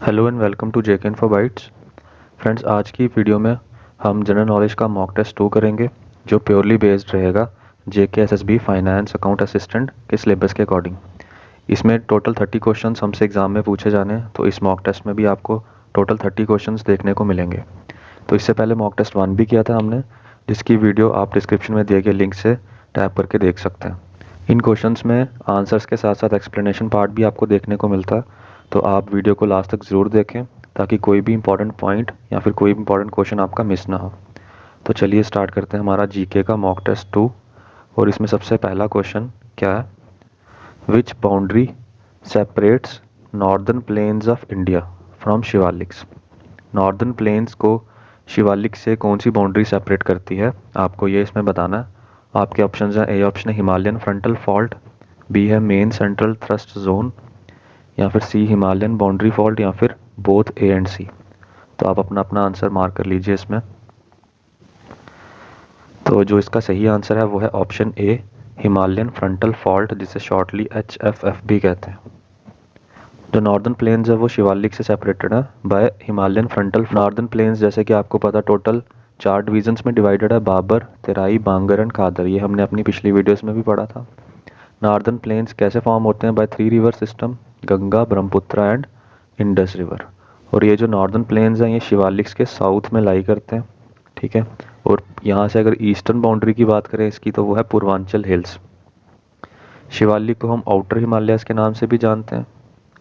Hello and welcome to JK info bytes. Friends, आज की video में हम जनरल नॉलेज का मॉक टेस्ट 2 करेंगे, जो प्योरली बेस्ड रहेगा JK SSB finance account assistant के सिलेबस के अकॉर्डिंग। इसमें टोटल 30 क्वेश्चंस हमसे एग्जाम में पूछे जाने हैं, तो इस मॉक टेस्ट में भी आपको टोटल 30 क्वेश्चंस देखने को मिलेंगे। तो इससे पहले मॉक टेस्ट 1 भी किया था हमने, जिसकी वीडियो आप डिस्क्रिप्शन में दिए गए लिंक से टैप करके देख सकते हैं। इन क्वेश्चंस में आंसर्स के साथ साथ एक्सप्लेनेशन पार्ट भी आपको देखने को मिलता है, तो आप वीडियो को लास्ट तक ज़रूर देखें ताकि कोई भी इंपॉर्टेंट पॉइंट या फिर कोई भी इंपॉर्टेंट क्वेश्चन आपका मिस ना हो। तो चलिए स्टार्ट करते हैं हमारा जीके का मॉक टेस्ट 2। और इसमें सबसे पहला क्वेश्चन क्या है, which boundary separates northern plains of India from Shivaliks. Northern plains को शिवालिक से कौन सी बाउंड्री सेपरेट करती है, आपको ये इसमें बताना है। आपके ऑप्शन हैं, ए ऑप्शन है हिमालयन फ्रंटल फॉल्ट, बी है मेन सेंट्रल थ्रस्ट जोन, या फिर सी हिमालयन बाउंड्री फॉल्ट, या फिर बोथ ए एंड सी। तो आप अपना अपना आंसर मार्क कर लीजिए इसमें। तो जो इसका सही आंसर है वो है option A, Himalayan frontal fault, जिसे शॉर्टली HFF भी कहते हैं। जो नॉर्दर्न प्लेन्स है वो शिवालिक से सेपरेटेड है by Himalayan frontal. Northern plains जैसे कि आपको पता टोटल 4 डिवीजन्स में डिवाइडेड है, बाबर, तेराई, बांगर एंड कादर। ये हमने अपनी पिछली वीडियोस में भी पढ़ा था। नॉर्दर्न प्लेन्स कैसे फॉर्म होते हैं, by 3 river system, Ganga, Brahmaputra and Indus river. और ये जो नॉर्दर्न प्लेन्स हैं ये शिवालिक्स के साउथ में लाई करते हैं, ठीक है। और यहाँ से अगर ईस्टर्न बाउंड्री की बात करें इसकी, तो वो है पूर्वांचल हिल्स। शिवालिक को हम आउटर हिमालयाज के नाम से भी जानते हैं,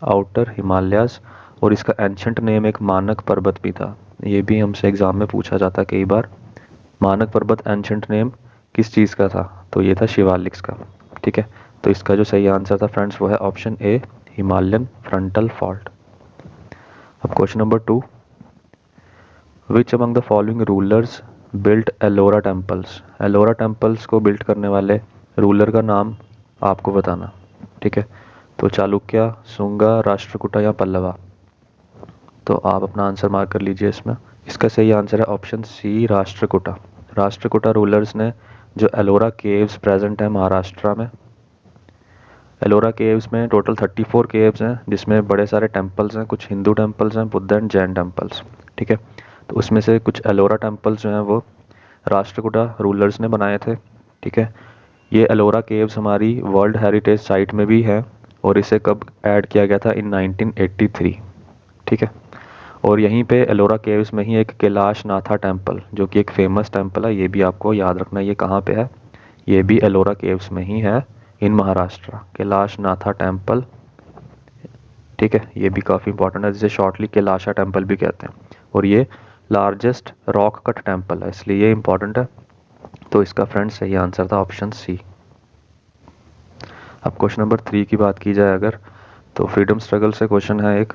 आउटर हिमालयाज। और इसका एंशंट नेम एक मानक पर्वत भी था, ये भी हमसे एग्जाम में पूछा जाता है कई बार। मानक पर्वत एंशंट नेम किस चीज़ का था, तो ये था शिवालिक्स का, ठीक है। तो इसका जो सही आंसर था फ्रेंड्स वो है option A, Himalayan frontal fault. अब question number 2, which among the following rulers built Ellora temples. Ellora temples को बिल्ट करने वाले रूलर का नाम आपको बताना, ठीक है। तो चालुक्य, सुंगा, राष्ट्रकूटा या पल्लवा। तो आप अपना आंसर मार्क कर लीजिए इसमें। इसका सही आंसर है option C, Rashtrakuta. Rashtrakuta rulers ने जो एलोरा केव्स प्रेजेंट है महाराष्ट्र में, एलोरा केव्स में टोटल 34 केव्स हैं, जिसमें बड़े सारे टेम्पल्स हैं, कुछ हिंदू टेम्पल्स हैं, बुद्ध एंड जैन टेम्पल्स, ठीक है। तो उसमें से कुछ एलोरा टेम्पल्स जो हैं वो राष्ट्रकूटा रूलर्स ने बनाए थे, ठीक है। ये एलोरा केव्स हमारी वर्ल्ड हेरिटेज साइट में भी है, और इसे कब ऐड किया गया था, इन 1983, ठीक है। और यहीं पे एलोरा केव्स में ही एक कैलाश नाथा टेम्पल, जो कि एक फेमस टेम्पल है, ये भी आपको याद रखना है। ये कहाँ पे है, ये भी एलोरा केव्स में ही है, इन महाराष्ट्र, कैलाश नाथा टेम्पल, ठीक है। ये भी काफ़ी इंपॉर्टेंट है, जिसे शॉर्टली कैलाशा टेम्पल भी कहते हैं। और ये लार्जेस्ट रॉक कट टेम्पल है, इसलिए ये इंपॉर्टेंट है। तो इसका फ्रेंड्स सही आंसर था ऑप्शन सी। अब क्वेश्चन नंबर 3 की बात की जाए अगर, तो फ्रीडम स्ट्रगल से क्वेश्चन है एक,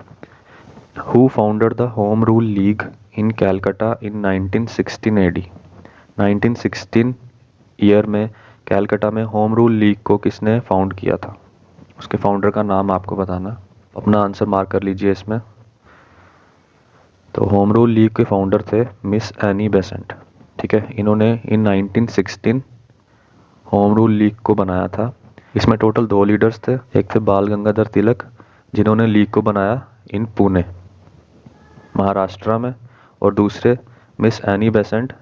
who founded the home rule league in Calcutta in 1916 AD। 1916 year में कैलकाटा में होम रूल लीग को किसने फाउंड किया था, उसके फाउंडर का नाम आपको बताना। अपना आंसर मार्क कर लीजिए इसमें। तो होम रूल लीग के फाउंडर थे मिस एनी बेसेंट, ठीक है। इन्होंने इन 1916 होम रूल लीग को बनाया था। इसमें टोटल 2 लीडर्स थे, एक थे बाल गंगाधर तिलक, जिन्होंने लीग को बनाया इन पुणे महाराष्ट्र में, और दूसरे मिस एनी बेसेंट,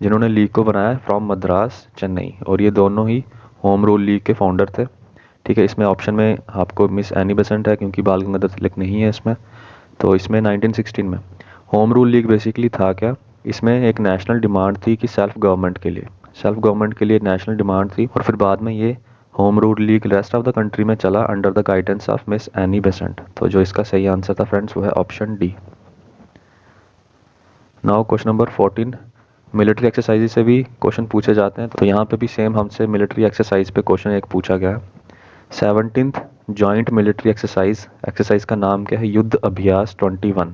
जिन्होंने लीग को बनाया फ्रॉम मद्रास चेन्नई। और ये दोनों ही होम रूल लीग के फाउंडर थे, ठीक है। इसमें ऑप्शन में आपको मिस एनी बेसेंट है, क्योंकि बाल गंगाधर तिलक नहीं है इसमें। तो इसमें 1916 में होम रूल लीग बेसिकली था क्या, इसमें एक नेशनल डिमांड थी कि सेल्फ गवर्नमेंट के लिए नेशनल डिमांड थी। और फिर बाद में ये home rule league rest of the country में चला under the guidance of miss Annie Besant. तो जो इसका सही आंसर था फ्रेंड्स वो है option D. Now question number 14, military exercise से भी क्वेश्चन पूछे जाते हैं, तो यहाँ पे भी सेम हमसे मिलिट्री एक्सरसाइज पे क्वेश्चन एक पूछा गया है। 17th जॉइंट मिलिट्री एक्सरसाइज का नाम क्या है, युद्ध अभ्यास 21।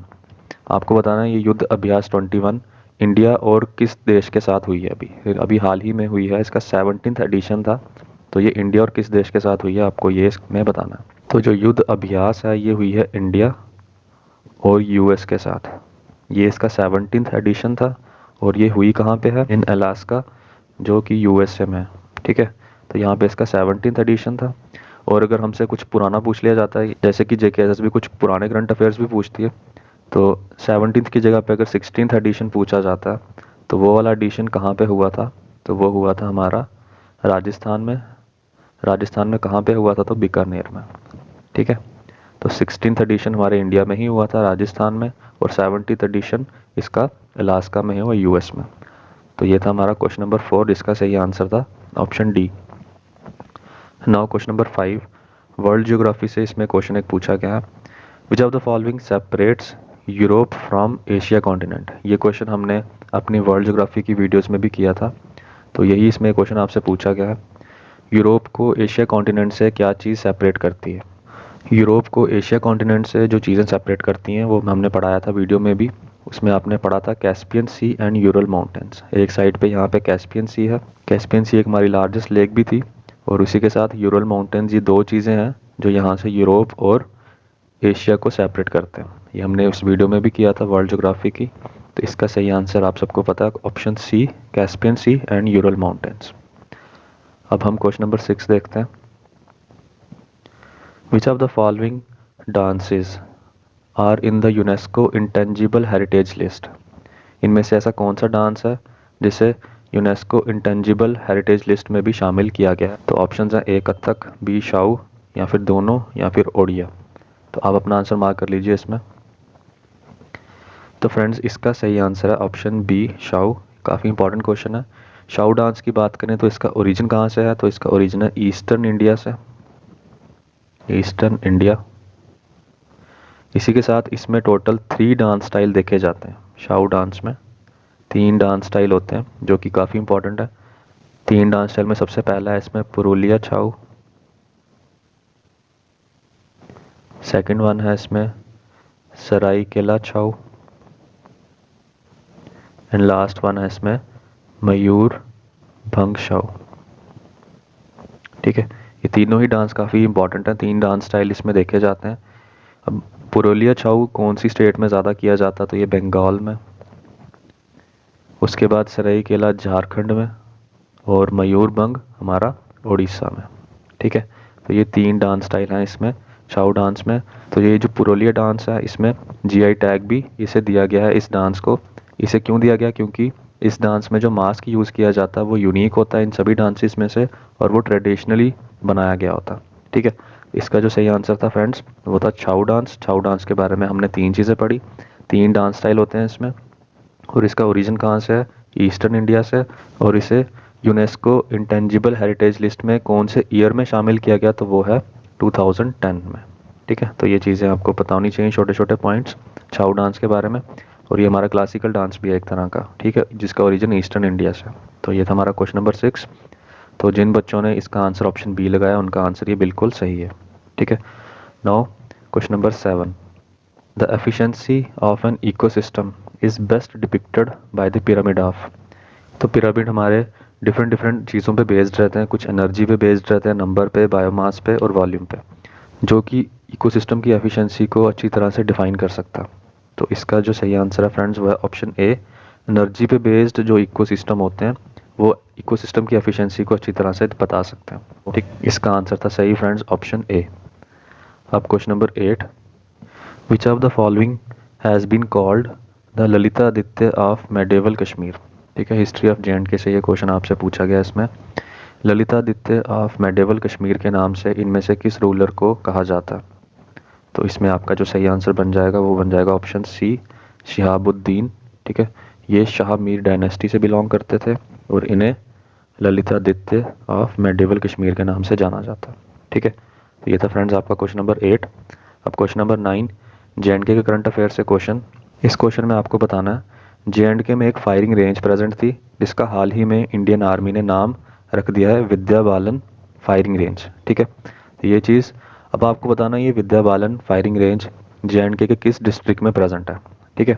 आपको बताना है ये युद्ध अभ्यास 21 इंडिया और किस देश के साथ हुई है, अभी हाल ही में हुई है, इसका 17th एडिशन था। तो ये इंडिया और किस देश के साथ हुई है, आपको ये इसमें बताना है। तो जो युद्ध अभ्यास है ये हुई है इंडिया और यूएस के साथ। ये इसका 17th एडिशन था, और ये हुई कहाँ पे है, इन अलास्का, जो कि यूएसए में है, ठीक है। तो यहाँ पे इसका 17th एडिशन था। और अगर हमसे कुछ पुराना पूछ लिया जाता है, जैसे कि JKSS भी कुछ पुराने करंट अफेयर्स भी पूछती है, तो 17th की जगह पे अगर 16th एडिशन पूछा जाता है तो वो वाला एडिशन कहाँ पे हुआ था, तो वो हुआ था हमारा राजस्थान में। राजस्थान में कहाँ पे हुआ था, तो बीकानेर में। ठीक है, तो 16th एडिशन हमारे इंडिया में ही हुआ था, राजस्थान में, और 70th एडिशन इसका अलास्का में हुआ, US में। तो ये था हमारा क्वेश्चन नंबर 4, जिसका सही आंसर था option D. Now question number 5, world geography से इसमें क्वेश्चन एक पूछा गया है, विच of the following separates Europe from Asia continent. ये क्वेश्चन हमने अपनी वर्ल्ड ज्योग्राफी की वीडियोस में भी किया था, तो यही इसमें क्वेश्चन आपसे पूछा गया है, यूरोप को एशिया कॉन्टिनेंट से क्या चीज़ सेपरेट करती है। यूरोप को एशिया कॉन्टिनेंट से जो चीज़ें सेपरेट करती हैं वो हमने पढ़ाया था वीडियो में भी। उसमें आपने पढ़ा था Caspian sea and Ural mountains. एक साइड पे यहाँ पे कैस्पियन सी है, कैस्पियन सी एक हमारी लार्जेस्ट लेक भी थी, और उसी के साथ यूरल माउंटेन्स, ये दो चीज़ें हैं जो यहाँ से यूरोप और एशिया को सेपरेट करते हैं। ये हमने उस वीडियो में भी किया था वर्ल्ड ज्योग्राफी की। तो इसका सही आंसर आप सबको पता है, option C, Caspian sea and Ural mountains. अब हम क्वेश्चन नंबर 6 देखते हैं, which of the following dances are in the UNESCO intangible heritage list. इनमें से ऐसा कौन सा डांस है जिसे यूनेस्को इंटेंजिबल हेरिटेज लिस्ट में भी शामिल किया गया है। तो ऑप्शन हैं ए कथक, बी शाऊ, या फिर दोनों, या फिर ओडिया। तो आप अपना आंसर मार्क कर लीजिए इसमें। तो फ्रेंड्स इसका सही आंसर है ऑप्शन बी शाऊ। काफ़ी इंपॉर्टेंट क्वेश्चन है। शाऊ डांस की बात करें तो इसका ओरिजिन कहाँ से है, तो इसका ओरिजिन है ईस्टर्न इंडिया से, ईस्टर्न इंडिया। इसी के साथ इसमें टोटल 3 डांस स्टाइल देखे जाते हैं। शाऊ डांस में 3 डांस स्टाइल होते हैं जो कि काफ़ी इंपॉर्टेंट है। 3 डांस स्टाइल में सबसे पहला है इसमें पुरुलिया छाऊ, सेकंड वन है इसमें सराइकेला छाऊ, एंड लास्ट वन है इसमें मयूर भंग छाऊ। ठीक है, ये तीनों ही डांस काफ़ी इंपॉर्टेंट हैं। 3 डांस स्टाइल इसमें देखे जाते हैं। अब पुरुलिया छाऊ कौन सी स्टेट में ज़्यादा किया जाता, तो ये बंगाल में, उसके बाद सराइकेला झारखंड में, और मयूरभंग हमारा उड़ीसा में। ठीक है, तो ये 3 डांस स्टाइल हैं इसमें छाऊ डांस में। तो ये जो पुरुलिया डांस है इसमें GI टैग भी इसे दिया गया है। इस डांस को इसे क्यों दिया गया, क्योंकि इस डांस में जो मास्क यूज़ किया जाता है वो यूनिक होता है इन सभी डांसेस में से, और वो ट्रेडिशनली बनाया गया होता है। ठीक है, इसका जो सही आंसर था फ्रेंड्स वो था छाऊ डांस। छाऊ डांस के बारे में हमने 3 चीज़ें पढ़ी। 3 डांस स्टाइल होते हैं इसमें, और इसका ओरिजिन कहाँ से है, ईस्टर्न इंडिया से, और इसे यूनेस्को इंटेंजिबल हेरिटेज लिस्ट में कौन से ईयर में शामिल किया गया, तो वो है 2010 में। ठीक है, तो ये चीज़ें आपको पता होनी चाहिए, छोटे छोटे पॉइंट्स छाऊ डांस के बारे में। और ये हमारा क्लासिकल डांस भी है एक तरह का, ठीक है, जिसका ओरिजिन ईस्टर्न इंडिया से। तो ये था हमारा क्वेश्चन नंबर 6। तो जिन बच्चों ने इसका आंसर ऑप्शन बी लगाया उनका आंसर ये बिल्कुल सही है। ठीक है, now question number 7, the efficiency of an ecosystem is best depicted by the pyramid of. तो पिरामिड हमारे डिफरेंट चीज़ों पे बेस्ड रहते हैं, कुछ एनर्जी पे बेस्ड रहते हैं, नंबर पे, बायोमास पे और वॉल्यूम पे, जो कि इकोसिस्टम की एफिशिएंसी को अच्छी तरह से डिफाइन कर सकता है। तो इसका जो सही आंसर है फ्रेंड्स वो है ऑप्शन ए, एनर्जी पे बेस्ड जो इकोसिस्टम होते हैं वो इकोसिस्टम की एफिशिएंसी को अच्छी तरह से बता सकते हैं। ठीक, इसका आंसर था सही फ्रेंड्स ऑप्शन ए। अब question number 8, which of the following has been called the Lalitaditya of medieval Kashmir. ठीक है, हिस्ट्री ऑफ JNK से ये क्वेश्चन आपसे पूछा गया। इसमें ललितादित्य ऑफ मेडिवल कश्मीर के नाम से इनमें से किस रूलर को कहा जाता है। तो इसमें आपका जो सही आंसर बन जाएगा वो बन जाएगा ऑप्शन सी, शिहाबुद्दीन। ठीक है, ये शाह मीर डायनेस्टी से बिलोंग करते थे और इन्हें ललितादित्य ऑफ मेडिवल कश्मीर के नाम से जाना जाता है। ठीक है, तो ये था फ्रेंड्स आपका क्वेश्चन नंबर 8। अब क्वेश्चन नंबर 9, JNK के करंट अफेयर से क्वेश्चन। इस क्वेश्चन में आपको बताना है JNK में एक फायरिंग रेंज प्रेजेंट थी जिसका हाल ही में इंडियन आर्मी ने नाम रख दिया है विद्या बालन फायरिंग रेंज। ठीक है, तो ये चीज़ अब आपको बताना, ये Vidya Balan firing range JNK के किस डिस्ट्रिक्ट में प्रेजेंट है। ठीक है,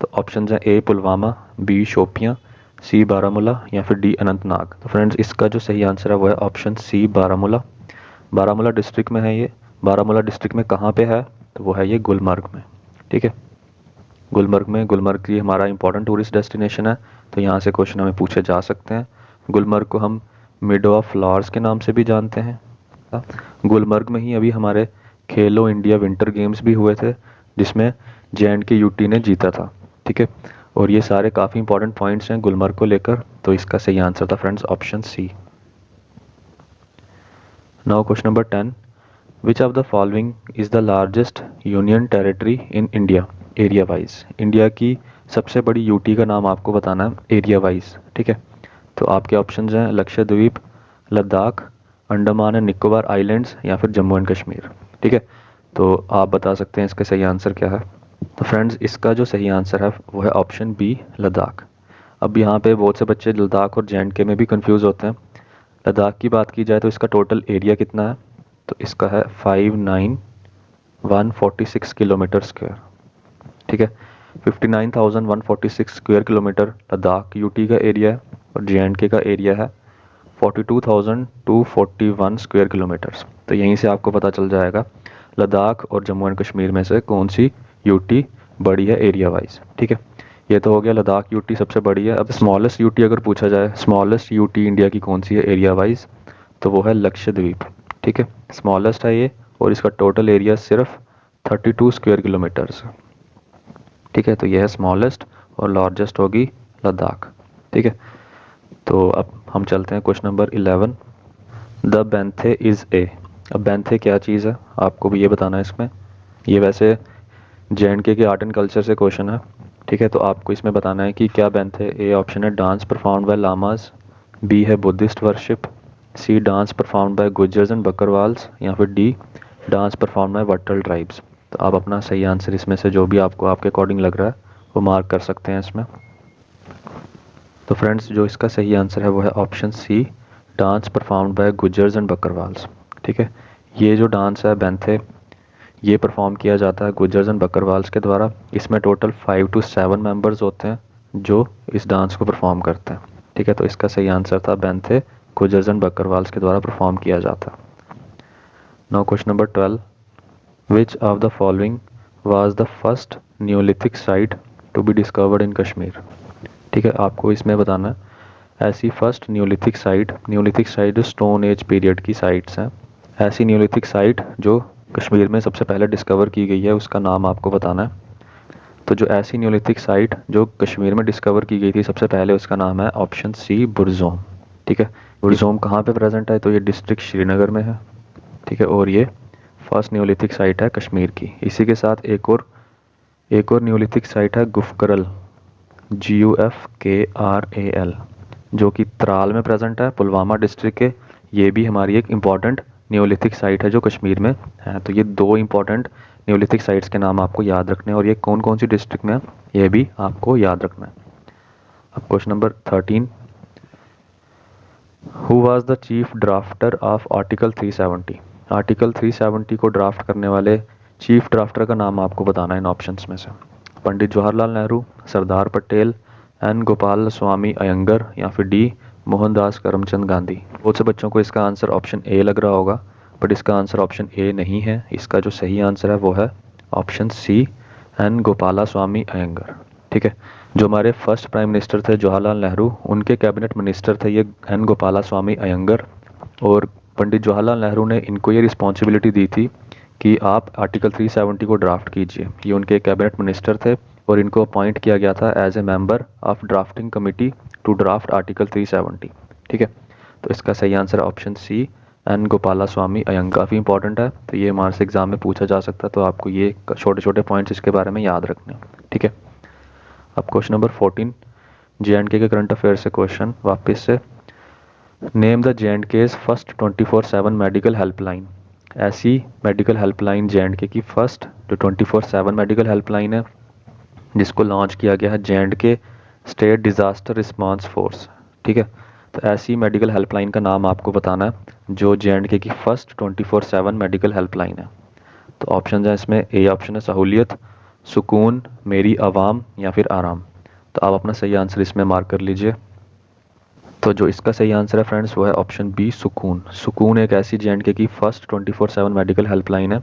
तो ऑप्शन है ए पुलवामा, बी शोपियाँ, सी बारामूला, या फिर डी अनंतनाग। तो फ्रेंड्स इसका जो सही आंसर है वो है option C, Baramulla. Baramulla district में है ये। बारामूला डिस्ट्रिक्ट में कहाँ पे है, तो वो है ये गुलमर्ग में। ठीक है, गुलमर्ग में। गुलमर्ग ये हमारा इंपॉर्टेंट टूरिस्ट डेस्टिनेशन है, तो यहाँ से क्वेश्चन हमें पूछे जा सकते हैं। गुलमर्ग को हम मिडो ऑफ फ्लावर्स के नाम से भी जानते हैं। गुलमर्ग में ही अभी हमारे खेलो इंडिया विंटर गेम्स भी हुए थे जिसमें JNK UT ने जीता था। ठीक है, और ये सारे काफ़ी इंपॉर्टेंट पॉइंट्स हैं गुलमर्ग को लेकर, तो इसका सही आंसर था friends option C. Now question number 10, which of the following is the largest union territory in India area wise. India की सबसे बड़ी यूटी का नाम आपको बताना है एरिया वाइज। ठीक है, तो आपके ऑप्शंस हैं लक्षद्वीप, लद्दाख, अंडमान एंड निकोबार आइलैंड्स या फिर जम्मू एंड कश्मीर। ठीक है, तो आप बता सकते हैं इसका सही आंसर क्या है। तो फ्रेंड्स इसका जो सही आंसर है वो है ऑप्शन बी लद्दाख। अब यहाँ पे बहुत से बच्चे लद्दाख और JNK में भी कंफ्यूज होते हैं। लद्दाख की बात की जाए तो इसका टोटल एरिया कितना है, तो इसका है 59,146 किलोमीटर स्क्वायर। ठीक है, 59,146 स्क्वायर किलोमीटर लद्दाख यूटी का एरिया है और JNK का एरिया है 42,241 स्क्वायर किलोमीटर्स। तो यहीं से आपको पता चल जाएगा लद्दाख और जम्मू एंड कश्मीर में से कौन सी यूटी बड़ी है एरिया वाइज। ठीक है, ये तो हो गया लद्दाख यूटी सबसे बड़ी है। अब स्मॉलेस्ट यूटी अगर पूछा जाए, स्मॉलेस्ट यूटी इंडिया की कौन सी है एरिया वाइज, तो वो है लक्षद्वीप। ठीक है, स्मॉलेस्ट है ये और इसका टोटल एरिया सिर्फ 32 स्क्वायर किलोमीटर्स। ठीक है, तो ये है स्मॉलेस्ट और लार्जेस्ट होगी लद्दाख। ठीक है, तो अब हम चलते हैं question number 11, the Benthe is A. अब बेंथे क्या चीज़ है आपको भी ये बताना है इसमें। ये वैसे JNK के आर्ट एंड कल्चर से क्वेश्चन है। ठीक है, तो आपको इसमें बताना है कि क्या बेंथे। ए ऑप्शन है dance performed by lamas, B है Buddhist worship, C dance performed by Gujjars and Bakarwals या फिर D dance perform by Wattal tribes. तो आप अपना सही आंसर इसमें से जो भी आपको आपके अकॉर्डिंग लग रहा है वो मार्क कर सकते हैं इसमें। तो फ्रेंड्स जो इसका सही आंसर है वो है option C dance performed by Gujjars and Bakarwals. ठीक है, ये जो डांस है बेंथे ये परफॉर्म किया जाता है गुज्जर्स एंड बकरवाल्स के द्वारा। इसमें टोटल 5 to 7 मेंबर्स होते हैं जो इस डांस को परफॉर्म करते हैं। ठीक है, तो इसका सही आंसर था बेंथे गुज्जर्स एंड बकरवाल्स के द्वारा परफॉर्म किया जाता है। Now question number 12, which of the following was the first neolithic site to be discovered in Kashmir. ठीक है, आपको इसमें बताना है ऐसी फर्स्ट न्यूलिथिक साइट जो स्टोन एज पीरियड की साइट्स हैं, ऐसी न्यूलिथिक साइट जो कश्मीर में सबसे पहले डिस्कवर की गई है उसका नाम आपको बताना है। तो जो ऐसी न्यूलिथिक साइट जो कश्मीर में डिस्कवर की गई थी सबसे पहले उसका नाम है ऑप्शन सी बुरज़ोम। ठीक है, बुरज़ोम कहाँ पे प्रेजेंट है, तो ये डिस्ट्रिक्ट श्रीनगर में है। ठीक है, और ये फर्स्ट न्यूलिथिक साइट है कश्मीर की। इसी के साथ एक और न्यूलिथिक साइट है गुफकरल, GUFKRAL, जो कि त्राल में प्रेजेंट है पुलवामा डिस्ट्रिक्ट के। ये भी हमारी एक इम्पॉर्टेंट न्यूलिथिक साइट है जो कश्मीर में है। तो ये दो इम्पॉर्टेंट न्यूलिथिक साइट्स के नाम आपको याद रखने हैं और ये कौन कौन सी डिस्ट्रिक्ट में है ये भी आपको याद रखना है। अब question number 13, who was the chief drafter of article 370। Article 370 को ड्राफ्ट करने वाले चीफ ड्राफ्टर का नाम आपको बताना है इन ऑप्शंस में से। पंडित जवाहरलाल नेहरू, सरदार पटेल, N गोपाल स्वामी अयंगर या फिर डी मोहनदास करमचंद गांधी। बहुत से बच्चों को इसका आंसर ऑप्शन ए लग रहा होगा, बट इसका आंसर ऑप्शन ए नहीं है। इसका जो सही आंसर है वो है option C N Gopalaswami Iyengar. ठीक है, जो हमारे फर्स्ट प्राइम मिनिस्टर थे जवाहरलाल नेहरू, उनके कैबिनेट मिनिस्टर थे ये N गोपाला स्वामी अयंगर, और पंडित जवाहरलाल नेहरू ने इनको ये रिस्पॉन्सिबिलिटी दी थी कि आप आर्टिकल 370 को ड्राफ्ट कीजिए। ये उनके कैबिनेट मिनिस्टर थे और इनको अपॉइंट किया गया था as a member of drafting committee to draft article 370। ठीक है, तो इसका सही आंसर है option C N Gopalaswami Ayyangar. काफ़ी इंपॉर्टेंट है, तो ये हमारे से एग्जाम में पूछा जा सकता है, तो आपको ये छोटे छोटे पॉइंट्स इसके बारे में याद रखने हैं। ठीक है, अब क्वेश्चन नंबर 14, JNK के करंट अफेयर से क्वेश्चन वापस से। Name the JNK's first 24/7 medical helpline. ऐसी मेडिकल हेल्पलाइन JNK की फर्स्ट जो 24/7 मेडिकल हेल्पलाइन है जिसको लॉन्च किया गया है JNK state disaster response force. ठीक है, तो ऐसी मेडिकल हेल्पलाइन का नाम आपको बताना है जो JNK की फर्स्ट 24/7 मेडिकल हेल्पलाइन है। तो ऑप्शन है इसमें, ए ऑप्शन है सहूलियत, सुकून, मेरी आवाम या फिर आराम। तो आप अपना सही आंसर इसमें मार्क कर लीजिए। तो जो इसका सही आंसर है फ्रेंड्स वो है ऑप्शन बी सुकून। सुकून एक ऐसी JNK की फर्स्ट 24/7 मेडिकल हेल्पलाइन है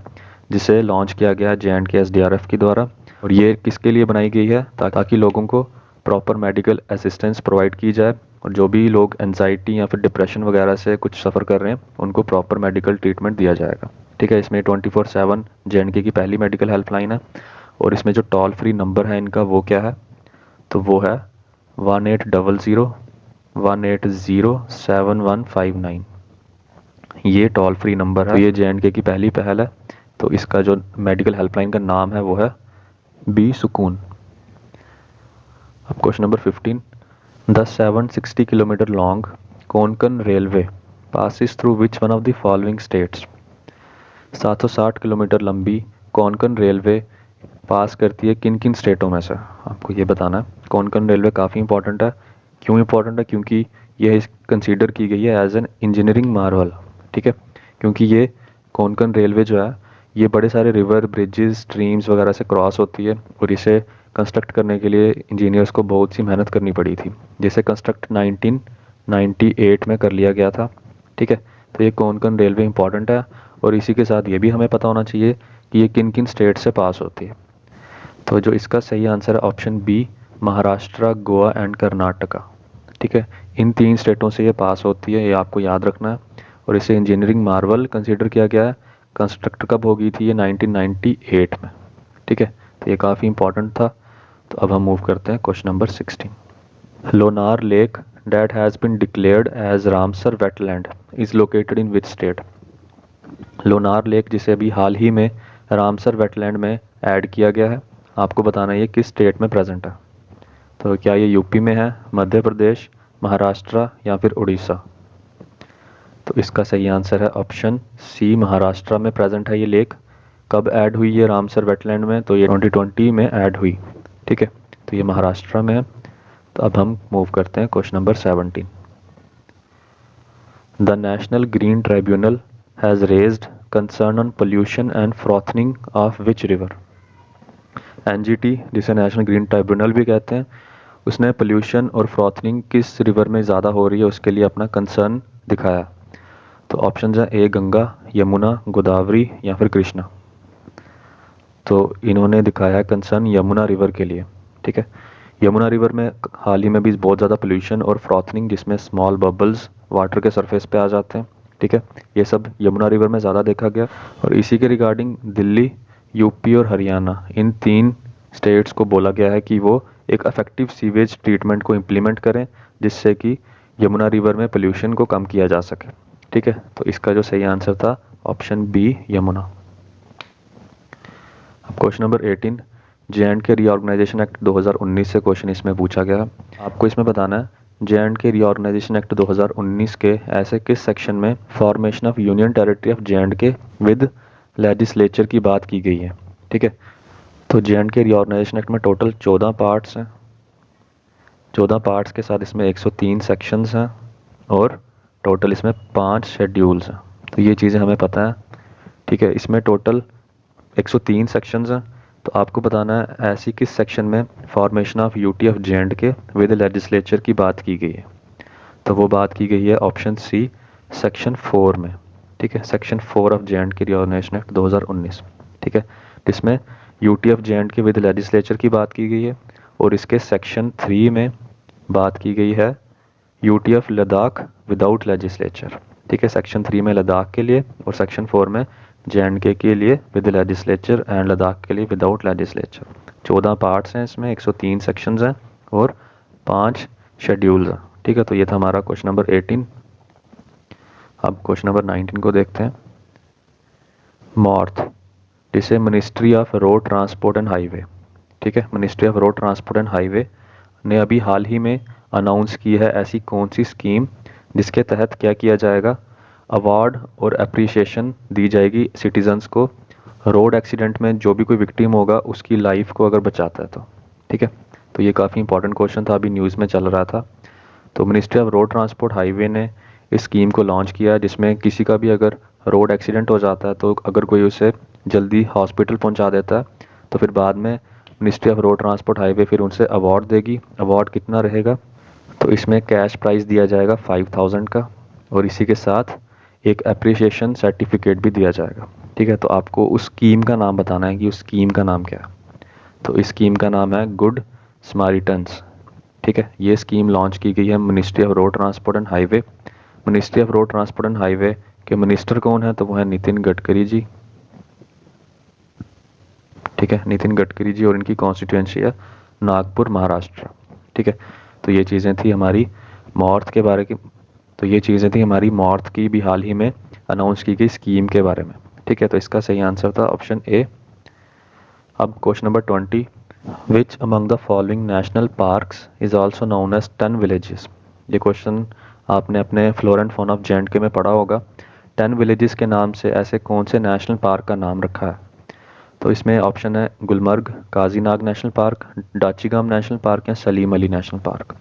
जिसे लॉन्च किया गया है JNK SDRF के द्वारा, और ये किसके लिए बनाई गई है ताकि लोगों को प्रॉपर मेडिकल असिस्टेंस प्रोवाइड की जाए और जो भी लोग एंजाइटी या फिर डिप्रेशन वगैरह से कुछ सफ़र कर रहे हैं उनको प्रॉपर मेडिकल ट्रीटमेंट दिया जाएगा। ठीक है, इसमें 24/7 JNK की पहली मेडिकल हेल्पलाइन है और इसमें जो टोल फ्री नंबर है इनका वो क्या है, तो वो है 1800-180-7159। ये टोल फ्री नंबर है। तो ये JNK की पहली पहल है। तो इसका जो मेडिकल हेल्पलाइन का नाम है वो है बी सुकून। अब question number 15, the 760 kilometre long Konkan railway passes through which one of the following states. 760 kilometre लंबी कोंकण रेलवे पास करती है किन किन स्टेटों में से, आपको ये बताना है। कोंकण रेलवे काफ़ी इंपॉर्टेंट है। क्यों इंपॉर्टेंट है? क्योंकि यह कंसीडर की गई है एज एन इंजीनियरिंग मार्वल। ठीक है, क्योंकि ये कोंकण रेलवे जो है ये बड़े सारे रिवर, ब्रिजेस, स्ट्रीम्स वगैरह से क्रॉस होती है और इसे कंस्ट्रक्ट करने के लिए इंजीनियर्स को बहुत सी मेहनत करनी पड़ी थी, जिसे कंस्ट्रक्ट 1998 में कर लिया गया था। ठीक है, तो ये कोंकण रेलवे इंपॉर्टेंट है और इसी के साथ ये भी हमें पता होना चाहिए कि ये किन किन स्टेट से पास होती है। तो जो इसका सही आंसर है option B, Maharashtra, Goa and Karnataka. ठीक है, इन 3 स्टेटों से ये पास होती है, ये आपको याद रखना है। और इसे इंजीनियरिंग मार्वल कंसीडर किया गया है। कंस्ट्रक्ट कब हो गई थी? ये 1998 में। ठीक है, तो ये काफ़ी इंपॉर्टेंट था। तो अब हम मूव करते हैं question number 16। Lonar lake that has been declared as Ramsar wetland is located in which state। Lonar lake जिसे अभी हाल ही में रामसर वेटलैंड में ऐड किया गया है, आपको बताना है ये किस स्टेट में प्रेजेंट है। तो क्या ये यूपी में है, मध्य प्रदेश, महाराष्ट्र या फिर उड़ीसा? तो इसका सही आंसर है ऑप्शन सी, महाराष्ट्र में प्रेजेंट है ये लेक। कब ऐड हुई ये रामसर वेटलैंड में? तो ये 2020 में ऐड हुई। ठीक है, तो ये महाराष्ट्र में है। तो अब हम मूव करते हैं question number 17। The national green tribunal has raised concern on pollution and frothing of which river. NGT, जिसे नेशनल ग्रीन ट्राइब्यूनल भी कहते हैं, उसने पोल्यूशन और फ्रॉथनिंग किस रिवर में ज़्यादा हो रही है उसके लिए अपना कंसर्न दिखाया। तो ऑप्शन है ए गंगा, यमुना, गोदावरी या फिर कृष्णा। तो इन्होंने दिखाया है कंसर्न यमुना रिवर के लिए। ठीक है, यमुना रिवर में हाल ही में भी बहुत ज़्यादा पोल्यूशन और फ्रॉथनिंग, जिसमें स्मॉल बबल्स वाटर के सरफेस पे आ जाते हैं। ठीक है, ये सब यमुना रिवर में ज़्यादा देखा गया। और इसी के रिगार्डिंग दिल्ली, यूपी और हरियाणा, इन 3 स्टेट्स को बोला गया है कि वो एक इफेक्टिव सीवेज ट्रीटमेंट को इम्प्लीमेंट करें जिससे कि यमुना रिवर में पोल्यूशन को कम किया जा सके। ठीक है, तो इसका जो सही आंसर था ऑप्शन बी, यमुना। अब question number 18, JNK reorganisation act 2019 से क्वेश्चन इसमें पूछा गया। आपको इसमें बताना है JNK रीऑर्गेनाइजेशन एक्ट 2019 के ऐसे किस सेक्शन में formation of union territory of JNK with legislature की बात की गई है। ठीक है, तो JNK रीऑर्गेनाइजेशन एक्ट में टोटल 14 पार्ट्स हैं। 14 पार्ट्स के साथ इसमें 103 सेक्शंस हैं और टोटल इसमें 5 शेड्यूल्स हैं। तो ये चीज़ें हमें पता है। ठीक है, इसमें टोटल 103 सेक्शंस हैं। तो आपको बताना है ऐसी किस सेक्शन में formation of UT of JNK with legislature की बात की गई है। तो वो बात की गई है ऑप्शन सी, सेक्शन 4 में। ठीक है, section 4 of JNK reorganisation act 2019। ठीक है, जिसमें UT of JNK with legislature की बात की गई है और इसके सेक्शन 3 में बात की गई है UT of Ladakh without legislature. ठीक है, सेक्शन 3 में लद्दाख के लिए और सेक्शन 4 में JNK के लिए विद लेजिस्लेचर एंड लद्दाख के लिए विदाउट लेजिस्लेचर। 14 पार्ट्स हैं इसमें, 103 सेक्शंस हैं और 5 शेड्यूल्स हैं। ठीक है, तो ये था हमारा क्वेश्चन नंबर 18। अब क्वेश्चन नंबर 19 को देखते हैं। मॉर्थ, जिसे ministry of road transport and highway, ठीक है, ministry of road transport and highway ने अभी हाल ही में अनाउंस की है ऐसी कौन सी स्कीम जिसके तहत क्या किया जाएगा, अवार्ड और अप्रिसिएशन दी जाएगी सिटीजन्स को रोड एक्सीडेंट में जो भी कोई विक्टिम होगा उसकी लाइफ को अगर बचाता है तो। ठीक है, तो ये काफ़ी इंपॉर्टेंट क्वेश्चन था, अभी न्यूज़ में चल रहा था। तो ministry of road transport highway ने इस स्कीम को लॉन्च किया है जिसमें किसी का भी अगर रोड एक्सीडेंट हो जाता है तो अगर कोई उसे जल्दी हॉस्पिटल पहुंचा देता है तो फिर बाद में ministry of road transport highway फिर उनसे अवार्ड देगी। अवार्ड कितना रहेगा, तो इसमें कैश प्राइज़ दिया जाएगा 5000 का और इसी के साथ एक अप्रिसिएशन सर्टिफिकेट भी दिया जाएगा। ठीक है, तो आपको उस स्कीम का नाम बताना है कि उस स्कीम का नाम क्या है। तो इस स्कीम का नाम है गुड स्मारिटन्स। ठीक है, ये स्कीम लॉन्च की गई है ministry of road transport and highway. Ministry of road transport and highway के मिनिस्टर कौन है, तो वो है नितिन गडकरी जी। ठीक है, नितिन गडकरी जी, और इनकी कॉन्स्टिट्यूएंसी है नागपुर, महाराष्ट्र। ठीक है, तो ये चीज़ें थी हमारी मॉर्थ के बारे की, तो ये चीज़ें थी हमारी मॉर्थ की भी हाल ही में अनाउंस की गई स्कीम के बारे में। ठीक है, तो इसका सही आंसर था ऑप्शन ए। अब question number 20, which among the following national parks is also known as 10 villages. ये क्वेश्चन आपने अपने flora and fauna of J and K में पढ़ा होगा। 10 विलेजेस के नाम से ऐसे कौन से नेशनल पार्क का नाम रखा है, तो इसमें ऑप्शन है Gulmarg, Kazinag national park, Dachigam national park या सलीम अली नेशनल पार्क।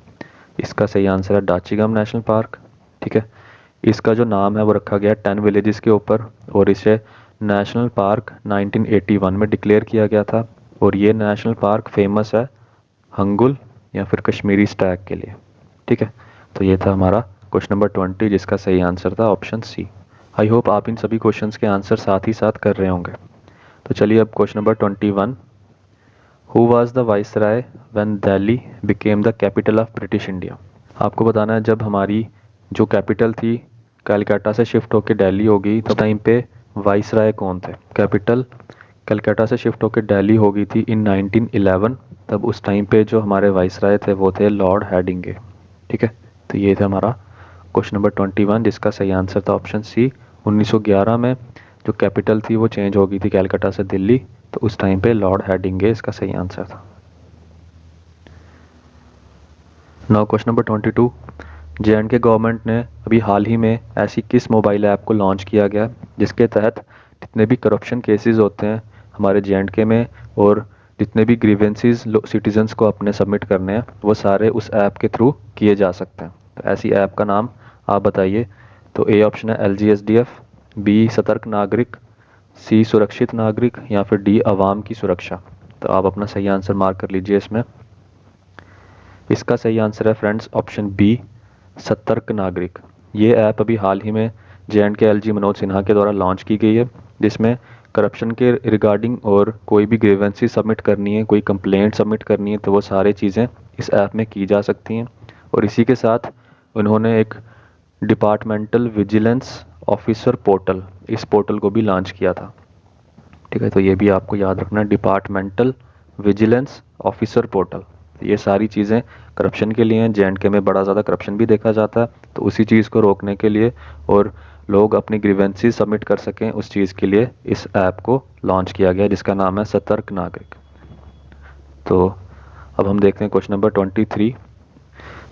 इसका सही आंसर है डाचीगाम नेशनल पार्क। ठीक है, इसका जो नाम है वो रखा गया 10 विलेजेस के ऊपर, और इसे नेशनल पार्क 1981 में डिक्लेयर किया गया था। और ये नेशनल पार्क फेमस है हंगुल या फिर कश्मीरी स्टैग के लिए। ठीक है, तो ये था हमारा क्वेश्चन नंबर 20, जिसका सही आंसर था ऑप्शन सी। आई होप आप इन सभी क्वेश्चंस के आंसर साथ ही साथ कर रहे होंगे। तो चलिए अब question number 21, who was the viceroy when Delhi became the capital of British India. आपको बताना है जब हमारी जो कैपिटल थी कलकत्ता से शिफ्ट होकर दिल्ली हो गई, तो टाइम पे वाइसराय कौन थे। कैपिटल कलकत्ता से शिफ्ट होकर दिल्ली हो गई थी इन 1911, तब उस टाइम पे जो हमारे वाइसराय थे वो थे लॉर्ड हैडिंगे। ठीक है, तो ये था हमारा क्वेश्चन नंबर 21, जिसका सही आंसर था ऑप्शन सी। 1911 में जो कैपिटल थी वो चेंज हो गई थी कलकत्ता से दिल्ली, तो उस टाइम पे लॉर्ड हैडिंगे इसका सही आंसर था। Now question number 22, J&K government ने अभी हाल ही में ऐसी किस मोबाइल ऐप को लॉन्च किया गया जिसके तहत जितने भी करप्शन केसेस होते हैं हमारे जे.एंड.के में, और जितने भी ग्रीवेंसेस सिटीजन्स को अपने सबमिट करने हैं, वो सारे उस ऐप के थ्रू किए जा सकते हैं। तो ऐसी ऐप का नाम आप बताइए। तो ए ऑप्शन है LGSDF, बी सतर्क नागरिक, सी सुरक्षित नागरिक या फिर डी आवाम की सुरक्षा। तो आप अपना सही आंसर मार्क कर लीजिए इसमें। इसका सही आंसर है फ्रेंड्स ऑप्शन बी सतर्क नागरिक। ये ऐप अभी हाल ही में जे.एंड.के LG मनोज सिन्हा के द्वारा लॉन्च की गई है, जिसमें करप्शन के रिगार्डिंग और कोई भी ग्रीवेंसी सबमिट करनी है, कोई कंप्लेंट सबमिट करनी है, तो वो सारी चीज़ें इस ऐप में की जा सकती हैं। और इसी के साथ उन्होंने एक डिपार्टमेंटल विजिलेंस ऑफिसर पोर्टल, इस पोर्टल को भी लॉन्च किया था। ठीक है, तो ये भी आपको याद रखना है, डिपार्टमेंटल विजिलेंस ऑफिसर पोर्टल। ये सारी चीज़ें करप्शन के लिए हैं। जे.एंड.के में बड़ा ज़्यादा करप्शन भी देखा जाता है, तो उसी चीज़ को रोकने के लिए और लोग अपनी ग्रीवेंसीज सबमिट कर सकें, उस चीज़ के लिए इस ऐप को लॉन्च किया गया, जिसका नाम है सतर्क नागरिक। तो अब हम देखते हैं question number 23,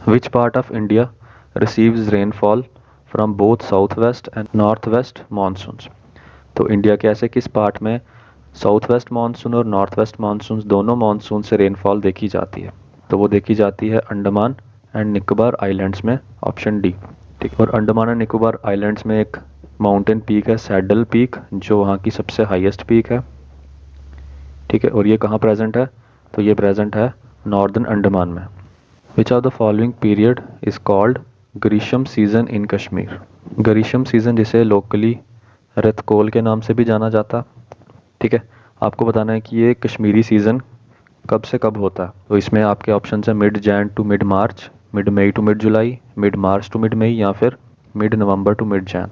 which part of India receives rainfall from both south west and north west monsoons. तो इंडिया के ऐसे किस पार्ट में साउथ वेस्ट मानसून और नॉर्थ वेस्ट मानसून दोनों मानसून से रेनफॉल देखी जाती है, तो वो देखी जाती है अंडमान एंड निकोबार आइलैंड्स में, ऑप्शन डी। ठीक, और अंडमान एंड निकोबार आइलैंड्स में एक माउंटेन पीक है सैडल पीक, जो वहाँ की सबसे हाईएस्ट पीक है। ठीक है, और ये कहाँ प्रेजेंट है, तो ये प्रेजेंट है नॉर्दर्न अंडमान में। विच of the following period is called ग्रीष्म सीजन इन कश्मीर। ग्रीष्म सीजन जिसे लोकली रतकोल के नाम से भी जाना जाता। ठीक है, आपको बताना है कि ये कश्मीरी सीज़न कब से कब होता है। तो इसमें आपके ऑप्शन है mid Jan to mid March, mid May to mid July, mid March to mid May या फिर mid November to mid Jan.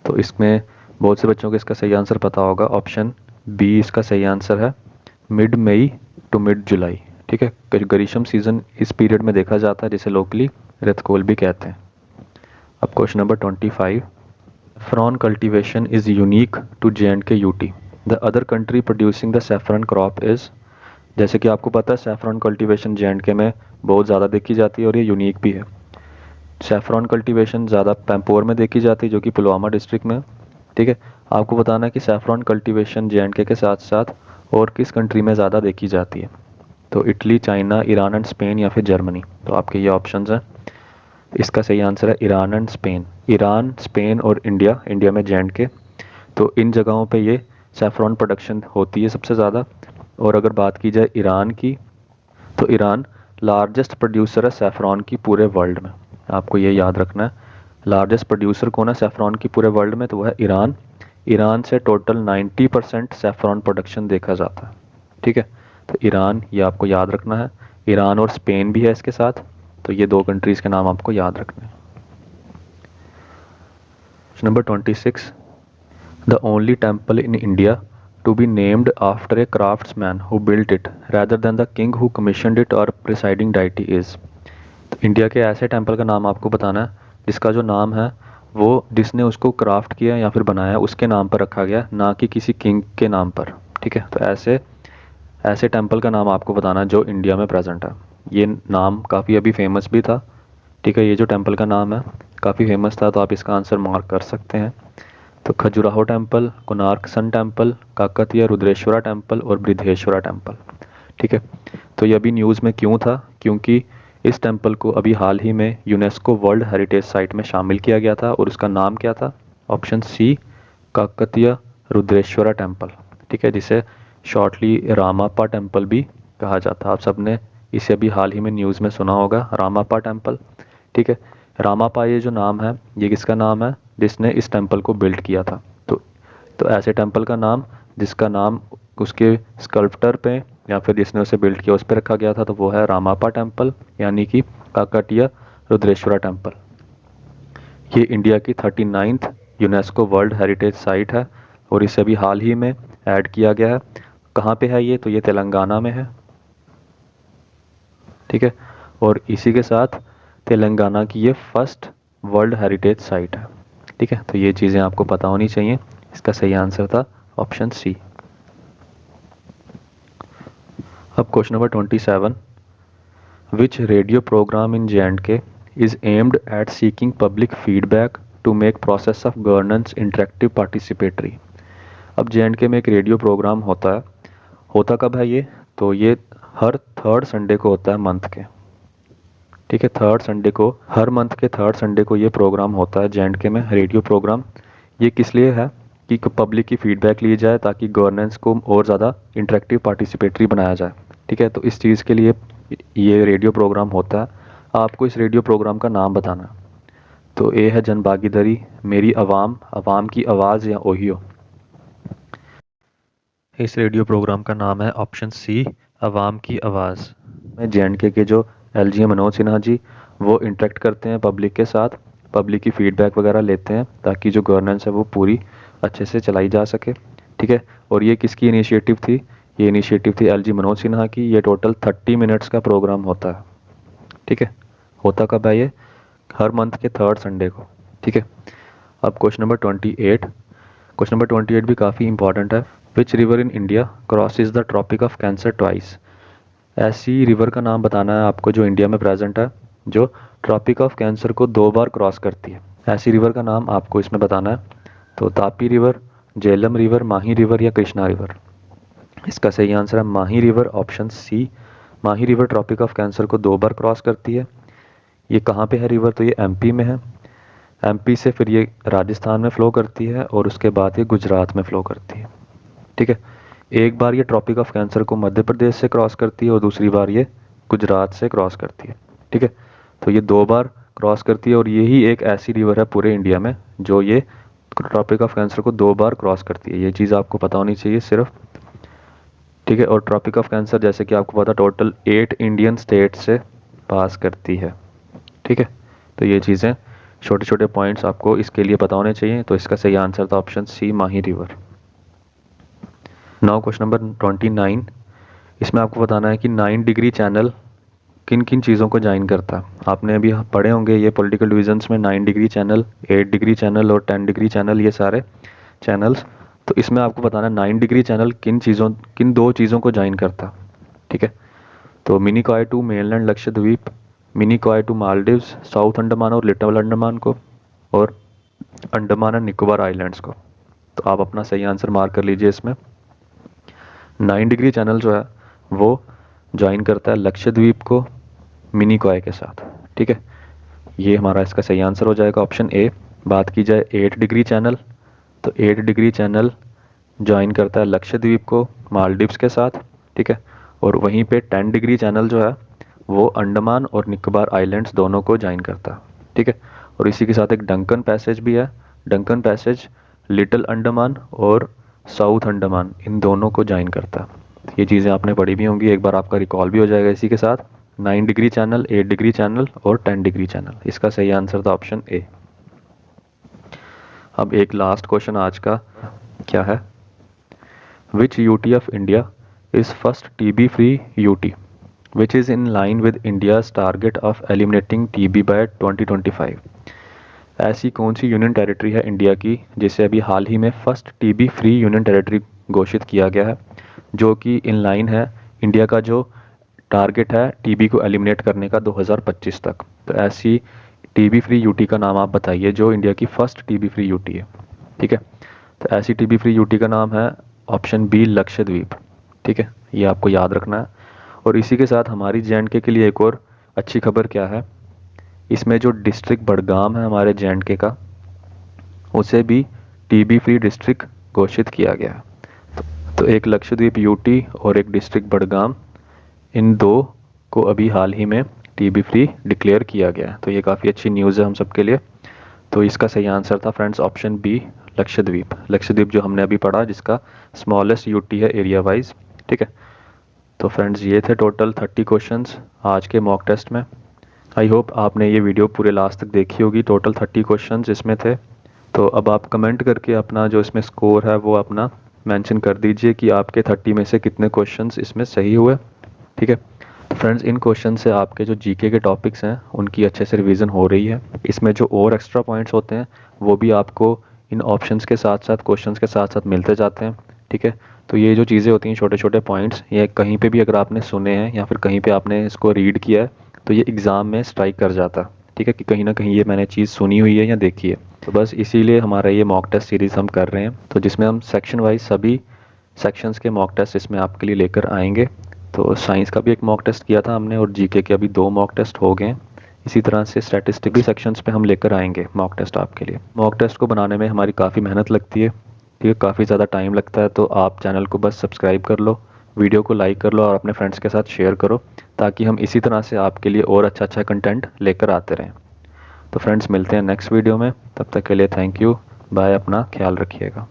तो इसमें बहुत से बच्चों को इसका सही आंसर पता होगा, ऑप्शन बी इसका सही आंसर है, मिड मई टू मिड जुलाई। ठीक है, ग्रीष्म सीजन इस पीरियड में देखा जाता है, जिसे लोकली रतकोल भी कहते हैं। अब question number 25, saffron cultivation is unique to J&K UT. The other country producing the saffron crop is, जैसे कि आपको पता है सैफरॉन कल्टीवेशन J&K में बहुत ज़्यादा देखी जाती है और ये यूनिक भी है। सैफरॉन कल्टीवेशन ज़्यादा पैम्पोर में देखी जाती है, जो कि पुलवामा डिस्ट्रिक्ट में। ठीक है, आपको बताना है कि सैफरॉन कल्टीवेशन J&K के साथ साथ और किस कंट्री में ज़्यादा देखी जाती है। तो Italy, China, Iran and Spain या फिर जर्मनी। तो आपके ये ऑप्शंस हैं। इसका सही आंसर है Iran and Spain. Iran, Spain और इंडिया, इंडिया में J&K, तो इन जगहों पे ये सैफरॉन प्रोडक्शन होती है सबसे ज़्यादा। और अगर बात की जाए ईरान की, तो ईरान लार्जेस्ट प्रोड्यूसर है सैफरॉन की पूरे वर्ल्ड में। आपको ये याद रखना है, लार्जेस्ट प्रोड्यूसर कौन है सैफरॉन की पूरे वर्ल्ड में, तो वह है ईरान। ईरान से टोटल 90% सैफरॉन प्रोडक्शन देखा जाता है। ठीक है, तो ईरान, ये आपको याद रखना है। ईरान और स्पेन भी है इसके साथ, तो ये 2 कंट्रीज़ के नाम आपको याद रखने हैं। Number 26, the only temple in India to be named after a craftsman who built it rather than the king who commissioned it और प्रिसाइडिंग डाइटी इज। तो इंडिया के ऐसे टेम्पल का नाम आपको बताना है जिसका जो नाम है वो जिसने उसको क्राफ्ट किया या फिर बनाया उसके नाम पर रखा गया, ना कि किसी किंग के नाम पर। ठीक है, तो ऐसे टेम्पल का नाम आपको बताना है जो इंडिया में प्रेजेंट है। ये नाम काफ़ी अभी फेमस भी था। ठीक है, ये जो टेम्पल का नाम है काफ़ी फेमस था, तो आप इसका आंसर मार्क कर सकते हैं। तो Khajuraho temple, Konark sun temple, Kakatiya Rudreshwara temple और बृहदेश्वरा टेम्पल। ठीक है, तो ये अभी न्यूज़ में क्यों था, क्योंकि इस टेम्पल को अभी हाल ही में यूनेस्को वर्ल्ड हेरिटेज साइट में शामिल किया गया था और उसका नाम क्या था? Option C, Kakatiya Rudreshwara temple. ठीक है, जिसे शॉर्टली रामापा टेम्पल भी कहा जाता है। आप सबने इसे अभी हाल ही में न्यूज़ में सुना होगा, रामापा टेम्पल। ठीक है, रामापा ये जो नाम है ये किसका नाम है? जिसने इस टेम्पल को बिल्ड किया था। तो ऐसे टेम्पल का नाम जिसका नाम उसके स्कल्प्टर पे या फिर जिसने उसे बिल्ड किया उस पर रखा गया था, तो वो है रामापा टेम्पल, यानी कि काकतीय रुद्रेश्वरा टेम्पल। ये इंडिया की 39th UNESCO world heritage site है और इसे अभी हाल ही में ऐड किया गया है। कहाँ पे है ये? तो ये तेलंगाना में है। ठीक है, और इसी के साथ तेलंगाना की ये फर्स्ट वर्ल्ड हेरिटेज साइट है। ठीक है, तो ये चीज़ें आपको पता होनी चाहिए। इसका सही आंसर था ऑप्शन सी। अब question number 27, which radio programme इन JNK is aimed at seeking public feedback to make process of governance interactive participatory। अब JNK में एक रेडियो प्रोग्राम होता है, होता कब है ये? तो ये हर थर्ड संडे को होता है मंथ के। ठीक है, हर मंथ के थर्ड संडे को ये प्रोग्राम होता है JNK में, रेडियो प्रोग्राम। ये किस लिए है? कि पब्लिक की फीडबैक ली जाए ताकि गवर्नेंस को और ज़्यादा इंटरेक्टिव पार्टिसिपेटरी बनाया जाए। ठीक है, तो इस चीज़ के लिए ये रेडियो प्रोग्राम होता है। आपको इस रेडियो प्रोग्राम का नाम बताना। तो ए है जन भागीदारी, मेरी आवाम, आवाम की आवाज़ या ओहियो। इस रेडियो प्रोग्राम का नाम है ऑप्शन सी, आवाम की आवाज़। में JNK के जो LGM मनोज सिन्हा जी वो इंटरेक्ट करते हैं पब्लिक के साथ, पब्लिक की फीडबैक वगैरह लेते हैं ताकि जो गवर्नेंस है वो पूरी अच्छे से चलाई जा सके। ठीक है, और ये किसकी इनिशिएटिव थी? ये इनिशिएटिव थी LG मनोज सिन्हा की। ये टोटल 30 मिनट्स का प्रोग्राम होता है। ठीक है, होता कब है ये? हर मंथ के थर्ड संडे को। ठीक है, अब क्वेश्चन नंबर 28। क्वेश्चन नंबर 28 भी काफ़ी इंपॉर्टेंट है। Which river in India crosses the tropic of cancer twice. ऐसी रिवर का नाम बताना है आपको जो इंडिया में प्रेजेंट है, जो ट्रॉपिक ऑफ कैंसर को 2 बार क्रॉस करती है। ऐसी रिवर का नाम आपको इसमें बताना है। तो Tapi river, Jhelum river, Mahi river या कृष्णा रिवर। इसका सही आंसर है Mahi river, option C. Mahi river tropic of cancer को 2 बार क्रॉस करती है। ये कहाँ पे है रिवर? तो ये MP में है। MP से फिर ये राजस्थान में फ़्लो करती है और उसके बाद ये गुजरात में फ़्लो करती है। ठीक है, एक बार ये ट्रॉपिक ऑफ कैंसर को मध्य प्रदेश से क्रॉस करती है और दूसरी बार ये गुजरात से क्रॉस करती है। ठीक है, तो ये 2 बार क्रॉस करती है और यही एक ऐसी रिवर है पूरे इंडिया में जो ये ट्रॉपिक ऑफ कैंसर को 2 बार क्रॉस करती है। ये चीज़ आपको पता होनी चाहिए सिर्फ। ठीक है, और ट्रॉपिक ऑफ कैंसर जैसे कि आपको पता टोटल 8 इंडियन स्टेट से पास करती है। ठीक है, तो ये चीज़ें छोटे छोटे पॉइंट्स आपको इसके लिए पता होने चाहिए। तो इसका सही आंसर था option C, Mahi river. Now question number 29। इसमें आपको बताना है कि 9 डिग्री चैनल किन किन चीज़ों को ज्वाइन करता है। आपने अभी पढ़े होंगे ये पॉलिटिकल डिविजन्स में 9 डिग्री चैनल, 8 डिग्री चैनल और 10 डिग्री चैनल, ये सारे चैनल्स। तो इसमें आपको बताना है 9 डिग्री चैनल किन 2 चीज़ों को ज्वाइन करता। ठीक है, तो Minicoy to mainland Lakshadweep, Minicoy to Maldives, south Andaman और लिटिल अंडमान को, और अंडमान एंड निकोबार आइलैंड्स को। तो आप अपना सही आंसर मार्क कर लीजिए। इसमें 9 डिग्री चैनल जो है वो ज्वाइन करता है लक्षद्वीप को मिनिकॉय के साथ। ठीक है, ये हमारा इसका सही आंसर हो जाएगा ऑप्शन ए। बात की जाए 8 डिग्री चैनल, तो 8 डिग्री चैनल ज्वाइन करता है लक्षद्वीप को मालदीव्स के साथ। ठीक है, और वहीं पे 10 डिग्री चैनल जो है वो अंडमान और निकोबार आइलैंड्स दोनों को ज्वाइन करता है। ठीक है, और इसी के साथ एक डंकन पैसेज भी है। डंकन पैसेज लिटिल अंडमान और साउथ अंडमान इन दोनों को ज्वाइन करता है। ये चीज़ें आपने पढ़ी भी होंगी, एक बार आपका रिकॉल भी हो जाएगा इसी के साथ। 9 डिग्री चैनल, 8 डिग्री चैनल और 10 डिग्री चैनल, इसका सही आंसर था ऑप्शन ए। अब एक लास्ट क्वेश्चन आज का क्या है, which UT of India is first TB free UT which is in line with India's target of eliminating TB by 2025। ऐसी कौन सी यूनियन टेरिटरी है इंडिया की जिसे अभी हाल ही में first TB free union territory घोषित किया गया है, जो कि इन लाइन है इंडिया का जो टारगेट है टीबी को एलिमिनेट करने का 2025 तक। तो ऐसी टीबी फ्री यूटी का नाम आप बताइए जो इंडिया की फर्स्ट टीबी फ्री यूटी है। ठीक है, तो ऐसी टीबी फ्री यूटी का नाम है ऑप्शन बी, लक्षद्वीप। ठीक है, ये आपको याद रखना है। और इसी के साथ हमारी जे के लिए एक और अच्छी खबर क्या है, इसमें जो डिस्ट्रिक्ट बडगाम है हमारे जे का, उसे भी टीबी फ्री डिस्ट्रिक्ट घोषित किया गया है। तो एक लक्षद्वीप यूटी और एक डिस्ट्रिक्ट बडगाम, इन दो को अभी हाल ही में टीबी फ्री डिक्लेयर किया गया है। तो ये काफ़ी अच्छी न्यूज़ है हम सब के लिए। तो इसका सही आंसर था friends option B, Lakshadweep. Lakshadweep जो हमने अभी पढ़ा, जिसका स्मॉलेस्ट यूटी है एरिया वाइज। ठीक है, तो फ्रेंड्स ये थे टोटल 30 क्वेश्चंस आज के मॉक टेस्ट में। आई होप आपने ये वीडियो पूरे लास्ट तक देखी होगी। टोटल 30 क्वेश्चंस इसमें थे। तो अब आप कमेंट करके अपना जो इसमें स्कोर है वो अपना मेंशन कर दीजिए कि आपके 30 में से कितने क्वेश्चंस इसमें सही हुए। ठीक है, तो फ्रेंड्स इन क्वेश्चन से आपके जो जीके के टॉपिक्स हैं उनकी अच्छे से रिवीजन हो रही है। इसमें जो और एक्स्ट्रा पॉइंट्स होते हैं वो भी आपको इन ऑप्शंस के साथ साथ क्वेश्चंस के साथ साथ मिलते जाते हैं। ठीक है, तो ये जो चीज़ें होती हैं, छोटे छोटे पॉइंट्स, ये कहीं पे भी अगर आपने सुने हैं या फिर कहीं पे आपने इसको रीड किया है तो ये एग्ज़ाम में स्ट्राइक कर जाता है। ठीक है, कि कहीं ना कहीं ये मैंने चीज़ सुनी हुई है या देखी है। तो बस इसीलिए हमारा ये मॉक टेस्ट सीरीज़ हम कर रहे हैं, तो जिसमें हम सेक्शन वाइज सभी सेक्शंस के मॉक टेस्ट इसमें आपके लिए लेकर आएंगे। तो साइंस का भी एक मॉक टेस्ट किया था हमने और जीके के अभी 2 मॉक टेस्ट हो गए हैं। इसी तरह से स्टैटिस्टिक भी सेक्शंस पे हम लेकर आएंगे मॉक टेस्ट आपके लिए। मॉक टेस्ट को बनाने में हमारी काफ़ी मेहनत लगती है, ठीक है, काफ़ी ज़्यादा टाइम लगता है। तो आप चैनल को बस सब्सक्राइब कर लो, वीडियो को लाइक कर लो और अपने फ्रेंड्स के साथ शेयर करो, ताकि हम इसी तरह से आपके लिए और अच्छा अच्छा कंटेंट लेकर आते रहें। तो फ्रेंड्स मिलते हैं नेक्स्ट वीडियो में, तब तक के लिए थैंक यू, बाय, अपना ख्याल रखिएगा।